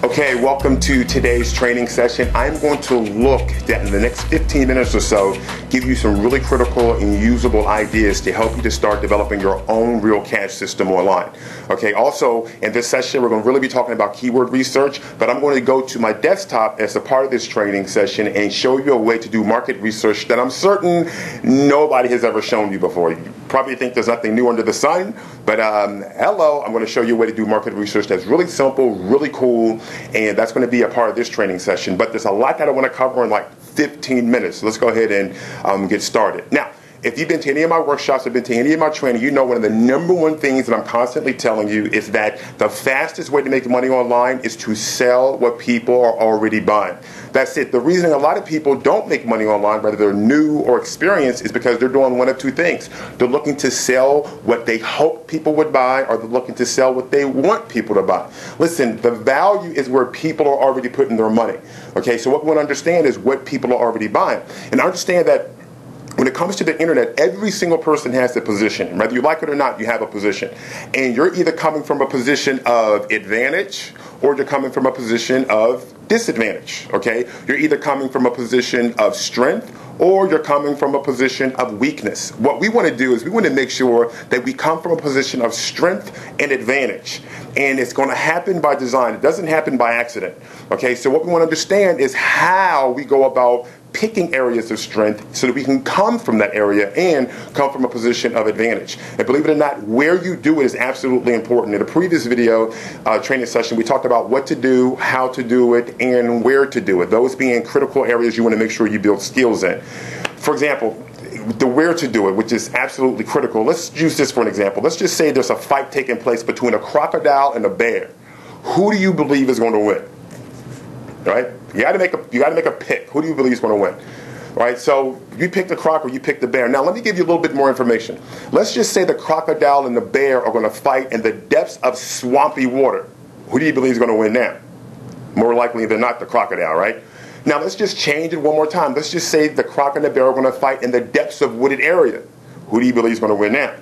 Okay, welcome to today's training session. I'm going to look at in the next 15 minutes or so, give you some really critical and usable ideas to help you to start developing your own real cash system online. Okay, also in this session, we're going to really be talking about keyword research, but I'm going to go to my desktop as a part of this training session and show you a way to do market research that I'm certain nobody has ever shown you before. You probably think there's nothing new under the sun, but hello, I'm going to show you a way to do market research that's really simple, really cool, and that's going to be a part of this training session. But there's a lot that I want to cover in like 15 minutes. So let's go ahead and get started. Now, if you've been to any of my workshops or been to any of my training, you know one of the number one things that I'm constantly telling you is that the fastest way to make money online is to sell what people are already buying. That's it. The reason a lot of people don't make money online, whether they're new or experienced, is because they're doing one of two things. They're looking to sell what they hope people would buy, or they're looking to sell what they want people to buy. Listen, the value is where people are already putting their money. Okay, so what we want to understand is what people are already buying. And understand that when it comes to the internet, every single person has a position. Whether you like it or not, you have a position. And you're either coming from a position of advantage or you're coming from a position of disadvantage. Okay? You're either coming from a position of strength or you're coming from a position of weakness. What we want to do is we want to make sure that we come from a position of strength and advantage. And it's going to happen by design. It doesn't happen by accident. Okay? So what we want to understand is how we go about picking areas of strength so that we can come from that area and come from a position of advantage. And believe it or not, where you do it is absolutely important. In a previous video training session, we talked about what to do, how to do it, and where to do it. Those being critical areas you want to make sure you build skills in. For example, the where to do it, which is absolutely critical. Let's use this for an example. Let's just say there's a fight taking place between a crocodile and a bear. Who do you believe is going to win? Right? You got to make a pick. Who do you believe is going to win? Right? So you pick the croc or you pick the bear. Now let me give you a little bit more information. Let's just say the crocodile and the bear are going to fight in the depths of swampy water. Who do you believe is going to win now? More likely than not, the crocodile, right? Now let's just change it one more time. Let's just say the croc and the bear are going to fight in the depths of wooded area. Who do you believe is going to win now?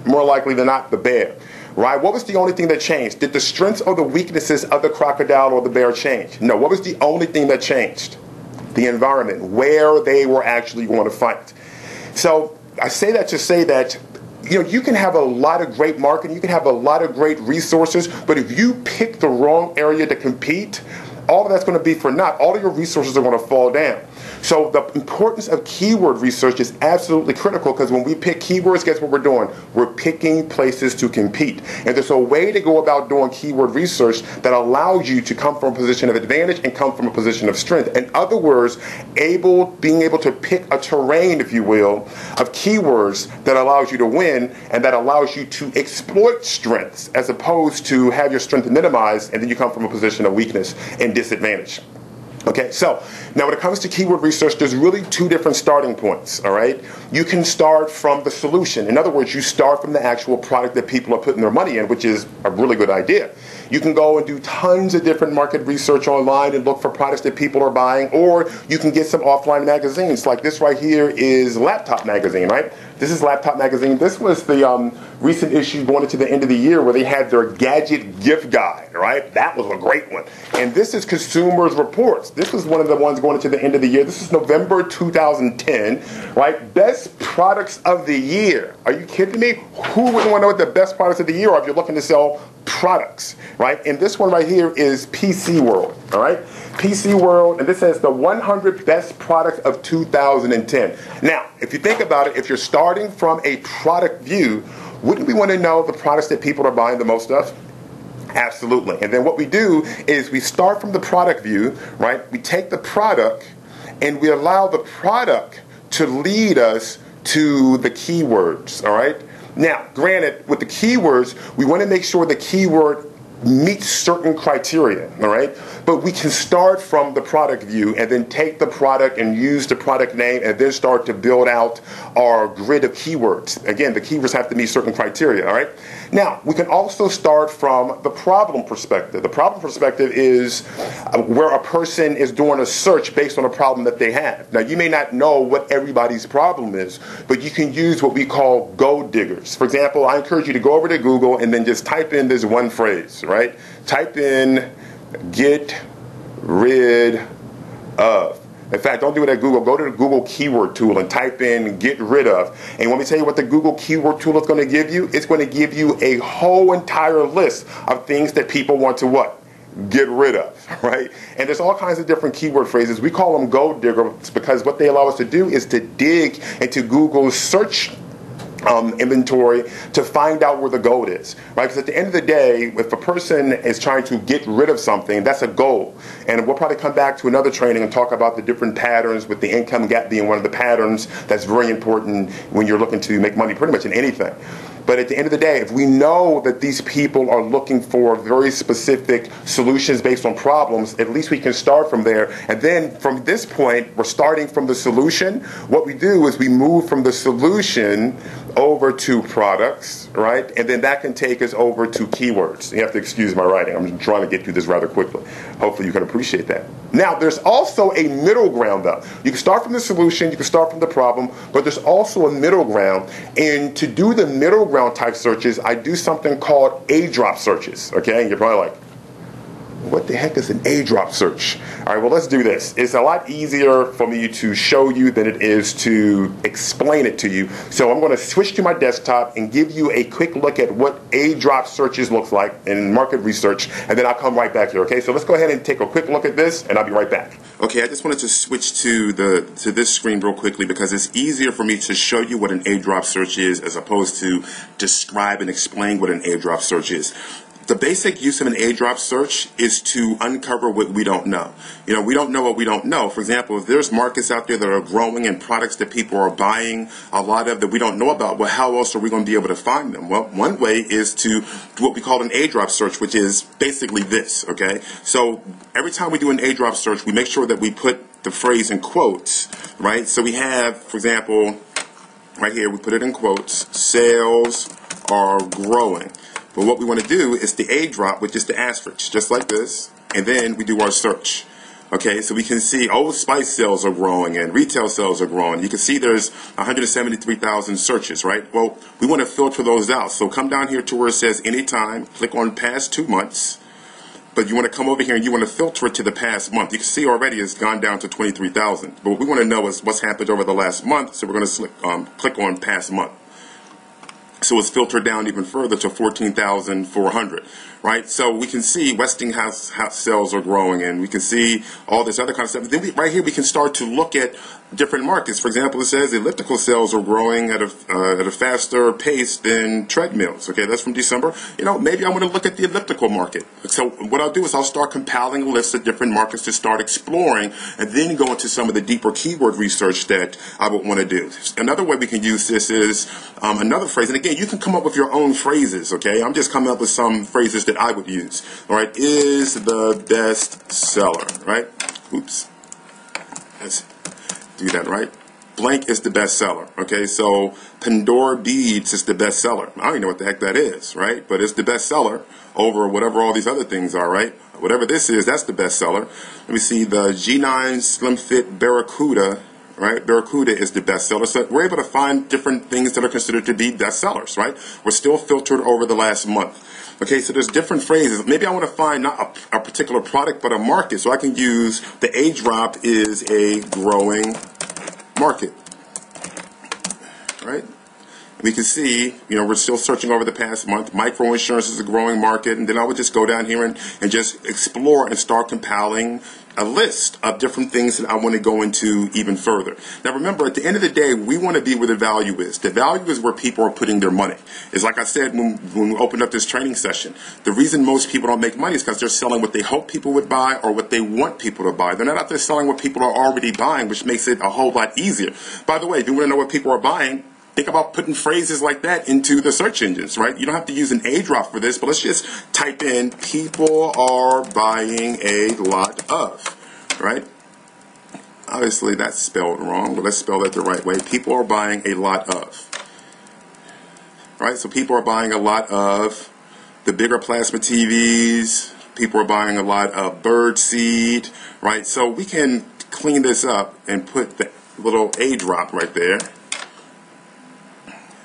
More likely than not, the bear. Right? What was the only thing that changed? Did the strengths or the weaknesses of the crocodile or the bear change? No. What was the only thing that changed? The environment, where they were actually going to fight. So I say that to say that you can have a lot of great marketing, you can have a lot of great resources, but if you pick the wrong area to compete, all of that's going to be for naught. All of your resources are going to fall down. So the importance of keyword research is absolutely critical, because when we pick keywords, guess what we're doing? We're picking places to compete. And there's a way to go about doing keyword research that allows you to come from a position of advantage and come from a position of strength. In other words, being able to pick a terrain, if you will, of keywords that allows you to win and that allows you to exploit strengths, as opposed to have your strength minimized and then you come from a position of weakness and disadvantage. Okay, so now when it comes to keyword research, there's really two different starting points, all right? You can start from the solution. In other words, you start from the actual product that people are putting their money in, which is a really good idea. You can go and do tons of different market research online and look for products that people are buying, or you can get some offline magazines. Like this right here is Laptop Magazine, right? This is Laptop Magazine. This was the recent issue going into the end of the year where they had their gadget gift guide, right? That was a great one. And this is Consumers Reports. This was one of the ones going into the end of the year. This is November 2010, right? Best products of the year. Are you kidding me? Who wouldn't want to know what the best products of the year are if you're looking to sell products, right? And this one right here is PC World, all right? PC World, and this says the 100 best products of 2010. Now, if you think about it, if you're starting from a product view, wouldn't we want to know the products that people are buying the most of? Absolutely. And then what we do is we start from the product view, right? We take the product and we allow the product to lead us to the keywords, all right? Now, granted, with the keywords, we want to make sure the keyword meets certain criteria, all right? But we can start from the product view and then take the product and use the product name and then start to build out our grid of keywords. Again, the keywords have to meet certain criteria, all right? Now, we can also start from the problem perspective. The problem perspective is where a person is doing a search based on a problem that they have. Now, you may not know what everybody's problem is, but you can use what we call gold diggers. For example, I encourage you to go over to Google and then just type in this one phrase, right? Type in Get rid of. In fact, don't do it at Google. Go to the Google keyword tool and type in get rid of. And let me tell you what the Google keyword tool is going to give you. It's going to give you a whole entire list of things that people want to what? Get rid of, right? And there's all kinds of different keyword phrases. We call them gold diggers because what they allow us to do is to dig into Google's search inventory to find out where the gold is, right? Because at the end of the day, if a person is trying to get rid of something, that's a goal. And we'll probably come back to another training and talk about the different patterns, with the income gap being one of the patterns that's very important when you're looking to make money pretty much in anything. But at the end of the day, if we know that these people are looking for very specific solutions based on problems, at least we can start from there. And then from this point, we're starting from the solution. What we do is we move from the solution over to products, right? And then that can take us over to keywords. You have to excuse my writing. I'm trying to get through this rather quickly. Hopefully you can appreciate that. Now, there's also a middle ground, though. You can start from the solution, you can start from the problem, but there's also a middle ground. And to do the middle ground type searches, I do something called A-drop searches, okay? And you're probably like, what the heck is an A-drop search? All right, well, let's do this. It's a lot easier for me to show you than it is to explain it to you. So I'm going to switch to my desktop and give you a quick look at what A-drop searches looks like in market research, and then I'll come right back here, okay? So let's go ahead and take a quick look at this, and I'll be right back. Okay, I just wanted to switch to this screen real quickly because it's easier for me to show you what an A-drop search is as opposed to describe and explain what an A-drop search is. The basic use of an A-drop search is to uncover what we don't know. You know, we don't know what we don't know. For example, if there's markets out there that are growing and products that people are buying a lot of that we don't know about, well, how else are we going to be able to find them? Well, one way is to do what we call an A-drop search, which is basically this, okay? So every time we do an A-drop search, we make sure that we put the phrase in quotes, right? So we have, for example, right here, we put it in quotes, sales are growing. But what we want to do is the A drop, which is the asterisk, just like this, and then we do our search. Okay, so we can see Old Spice sales are growing and retail sales are growing. You can see there's 173,000 searches, right? Well, we want to filter those out. So come down here to where it says anytime, click on past 2 months, but you want to come over here and you want to filter it to the past month. You can see already it's gone down to 23,000. But what we want to know is what's happened over the last month, so we're going to click on past month. So it's filtered down even further to 14,400, right? So we can see Westinghouse sales are growing, and we can see all this other kind of stuff. Then right here we can start to look at different markets. For example, it says elliptical sales are growing at a faster pace than treadmills. Okay, that's from December. You know, maybe I want to look at the elliptical market. So what I'll do is I'll start compiling a list of different markets to start exploring, and then go into some of the deeper keyword research that I would want to do. Another way we can use this is another phrase, and again, you can come up with your own phrases. Okay, I'm just coming up with some phrases that I would use. All right, is the best seller, right? Oops. Let's do that, right? Blank is the best seller. Okay, so Pandora beads is the best seller. I don't even know what the heck that is, right? But it's the best seller over whatever all these other things are, right? Whatever this is, that's the best seller. Let me see, the G9 Slim Fit Barracuda, right? Barracuda is the best seller. So we're able to find different things that are considered to be best sellers, right? We're still filtered over the last month. Okay, so there's different phrases. Maybe I want to find not a particular product, but a market. So I can use the A drop is a growing market, right? We can see, you know, we're still searching over the past month. Micro insurance is a growing market, and then I would just go down here and just explore and start compiling a list of different things that I want to go into even further. Now remember, at the end of the day, we want to be where the value is. The value is where people are putting their money. It's like I said when we opened up this training session. The reason most people don't make money is because they're selling what they hope people would buy or what they want people to buy. They're not out there selling what people are already buying, which makes it a whole lot easier. By the way, if you want to know what people are buying, think about putting phrases like that into the search engines, right? You don't have to use an A drop for this, but let's just type in people are buying a lot of, right? Obviously that's spelled wrong, but let's spell it the right way. People are buying a lot of, right? So people are buying a lot of the bigger plasma TVs. People are buying a lot of bird seed, right? So we can clean this up and put the little A drop right there.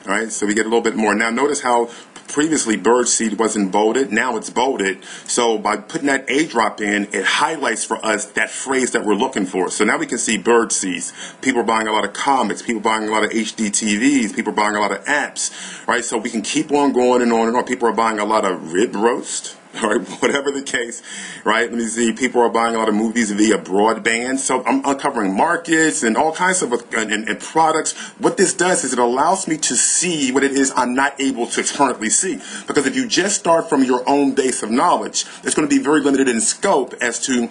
All right, so we get a little bit more. Now notice how Previously, birdseed wasn't bolded. Now it's bolded. So by putting that A drop in, it highlights for us that phrase that we're looking for. So now we can see birdseeds. People are buying a lot of comics. People are buying a lot of HD TVs. People are buying a lot of apps, right? So we can keep on going and on and on. People are buying a lot of rib roast. All right, whatever the case, right? Let me see. People are buying a lot of movies via broadband. So I'm uncovering markets and all kinds of and products. What this does is it allows me to see what it is I'm not able to currently see. Because if you just start from your own base of knowledge, it's going to be very limited in scope as to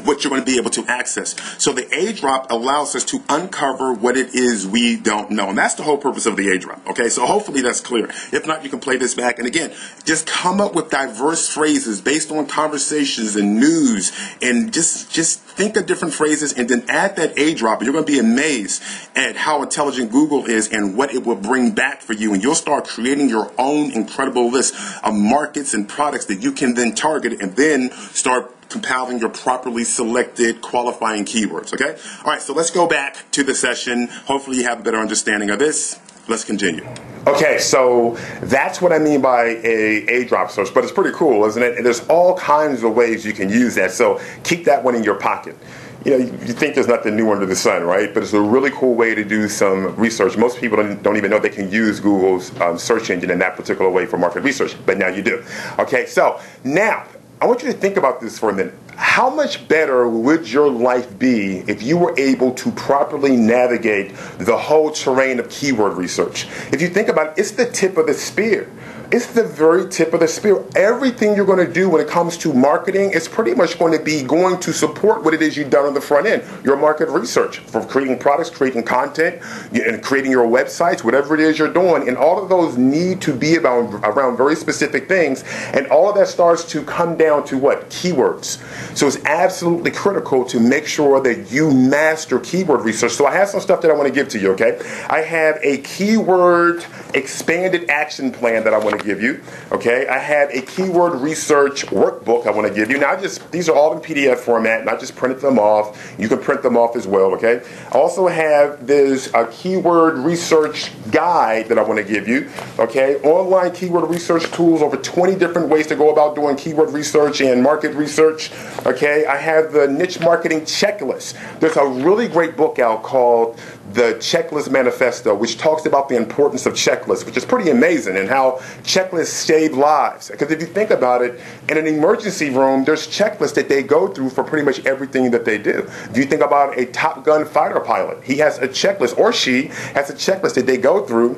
what you're going to be able to access. So the A drop allows us to uncover what it is we don't know. And that's the whole purpose of the A drop. Okay, so hopefully that's clear. If not, you can play this back. And again, just come up with diverse phrases based on conversations and news, and just think of different phrases and then add that A drop. And you're going to be amazed at how intelligent Google is and what it will bring back for you. And you'll start creating your own incredible list of markets and products that you can then target and then start compiling your properly selected qualifying keywords, okay? All right, so let's go back to the session. Hopefully you have a better understanding of this. Let's continue. Okay, so that's what I mean by a drop search, but it's pretty cool, isn't it? And there's all kinds of ways you can use that, so keep that one in your pocket. You know, you think there's nothing new under the sun, right? But it's a really cool way to do some research. Most people don't even know they can use Google's search engine in that particular way for market research, but now you do. Okay, so now, I want you to think about this for a minute. How much better would your life be if you were able to properly navigate the whole terrain of keyword research? If you think about it, it's the tip of the spear. It's the very tip of the spear. Everything you're going to do when it comes to marketing is pretty much going to be going to support what it is you've done on the front end. Your market research for creating products, creating content, and creating your websites, whatever it is you're doing. And all of those need to be around very specific things. And all of that starts to come down to what? Keywords. So it's absolutely critical to make sure that you master keyword research. So I have some stuff that I want to give to you, okay? I have a keyword expanded action plan that I want to give you, okay? I have a keyword research workbook I want to give you. Now, these are all in PDF format, and I just printed them off. You can print them off as well, okay? I also have this keyword research guide that I want to give you, okay? Online keyword research tools, over 20 different ways to go about doing keyword research and market research, okay? I have the niche marketing checklist. There's a really great book out called The Checklist Manifesto, which talks about the importance of checklists, which is pretty amazing, and how checklists save lives. Because if you think about it, in an emergency room, there's checklists that they go through for pretty much everything that they do. If you think about a Top Gun fighter pilot, he has a checklist, or she has a checklist that they go through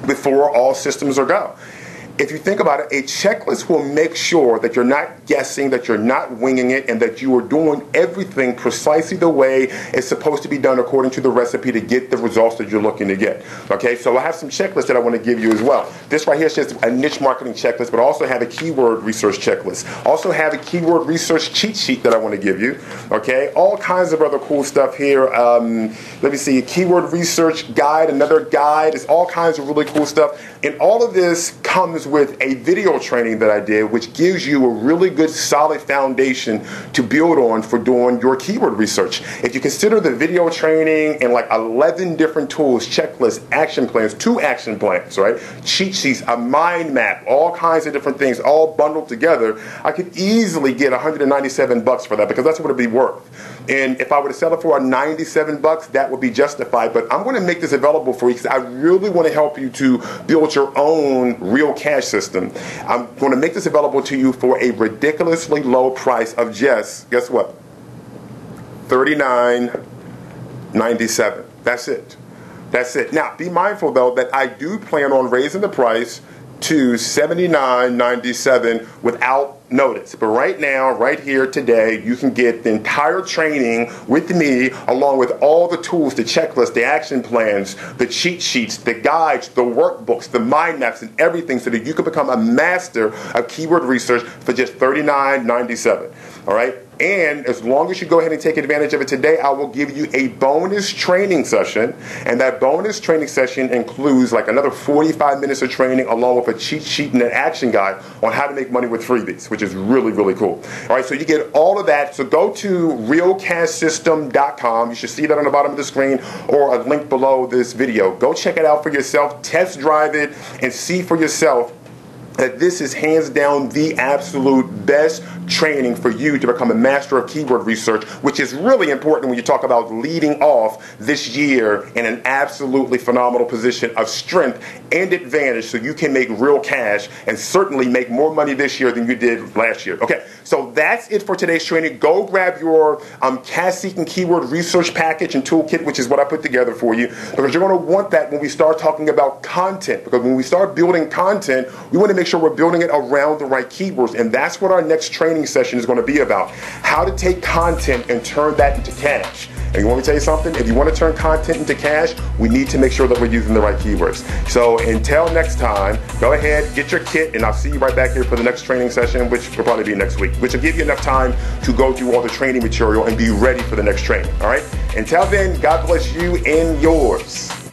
before all systems are go. If you think about it, a checklist will make sure that you're not guessing, that you're not winging it, and that you are doing everything precisely the way it's supposed to be done according to the recipe to get the results that you're looking to get. Okay, so I have some checklists that I want to give you as well. This right here is just a niche marketing checklist, but I also have a keyword research checklist. Also have a keyword research cheat sheet that I want to give you. Okay, all kinds of other cool stuff here. Let me see, a keyword research guide, another guide. It's all kinds of really cool stuff. And all of this comes with a video training that I did, which gives you a really good solid foundation to build on for doing your keyword research. If you consider the video training and like 11 different tools, checklists, action plans, 2 action plans, right? Cheat sheets, a mind map, all kinds of different things all bundled together, I could easily get $197 for that, because that's what it'd be worth. And if I were to sell it for $97, that would be justified. But I'm going to make this available for you because I really want to help you to build your own real cash system. I'm going to make this available to you for a ridiculously low price of just, guess what? $39.97. That's it. That's it. Now, be mindful, though, that I do plan on raising the price to $79.97 without notice. But right now, right here today, you can get the entire training with me, along with all the tools, the checklists, the action plans, the cheat sheets, the guides, the workbooks, the mind maps, and everything, so that you can become a master of keyword research for just $39.97. All right? And as long as you go ahead and take advantage of it today, I will give you a bonus training session. And that bonus training session includes like another 45 minutes of training, along with a cheat sheet and an action guide on how to make money with freebies, which is really, really cool. All right, so you get all of that. So go to realcashsystem.com. You should see that on the bottom of the screen, or a link below this video. Go check it out for yourself, test drive it, and see for yourself that this is hands down the absolute best training for you to become a master of keyword research, which is really important when you talk about leading off this year in an absolutely phenomenal position of strength and advantage so you can make real cash and certainly make more money this year than you did last year. Okay, so that's it for today's training. Go grab your cash seeking keyword research package and toolkit, which is what I put together for you, because you're going to want that when we start talking about content, because when we start building content, we want to make sure we're building it around the right keywords, and that's what our next training session is going to be about. How to take content and turn that into cash. And you want me to tell you something? If you want to turn content into cash, we need to make sure that we're using the right keywords. So until next time, go ahead, get your kit, and I'll see you right back here for the next training session, which will probably be next week, which will give you enough time to go through all the training material and be ready for the next training. All right? Until then, God bless you and yours.